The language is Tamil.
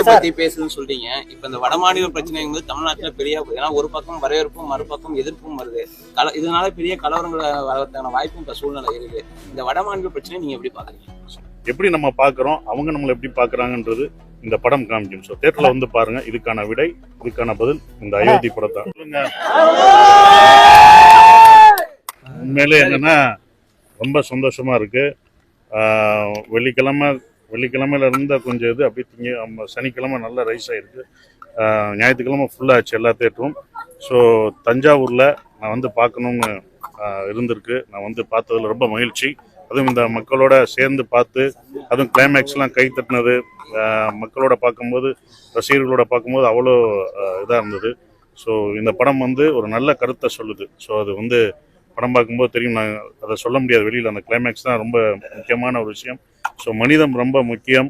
பத்தி பேசுன்னு சொல்றீங்க. இப்ப இந்த வடமாநில பிரச்சனைங்கிறது தமிழ்நாட்டுல பெரிய, ஏன்னா ஒரு பக்கம் வரவேற்பும் மறுபக்கம் எதிர்ப்பும் வருது. இதனால பெரிய கலவரங்களை வரதுக்கான வாய்ப்பும் இப்ப சூழ்நிலை இருக்கு. இந்த வடமாநில பிரச்சனை நீங்க எப்படி பாக்குறீங்க? எப்படி நம்ம பாக்குறோம், அவங்க நம்மளை எப்படி பாக்குறாங்கன்றது இந்த படம் காமிக்கும். ஸோ தியேட்டர்ல வந்து பாருங்க. இதுக்கான விடை, இதுக்கான பதில் இந்த அயோத்தி படத்தை. உண்மையிலே என்னன்னா ரொம்ப சந்தோஷமா இருக்கு. வெள்ளிக்கிழமையில இருந்த கொஞ்சம் இது அப்படி சனிக்கிழமை நல்லா ரைஸ் ஆயிருக்கு. ஞாயிற்றுக்கிழமை ஃபுல்லாச்சு எல்லா தேட்டரும். ஸோ தஞ்சாவூர்ல நான் வந்து பார்க்கணும்னு இருந்திருக்கு. நான் வந்து பார்த்ததுல ரொம்ப மகிழ்ச்சி. அதுவும் இந்த மக்களோட சேர்ந்து பார்த்து, அதுவும் கிளைமேக்ஸ்லாம் கை தட்டினது, மக்களோட பார்க்கும்போது, ரசிகர்களோட பார்க்கும்போது அவ்வளோ இதாக இருந்தது. ஸோ இந்த படம் வந்து ஒரு நல்ல கருத்தை சொல்லுது. ஸோ அது வந்து படம் பார்க்கும்போது தெரியும். நான் அதை சொல்ல முடியாது வெளியில். அந்த கிளைமேக்ஸ் தான் ரொம்ப முக்கியமான ஒரு விஷயம். ஸோ மனிதம் ரொம்ப முக்கியம்.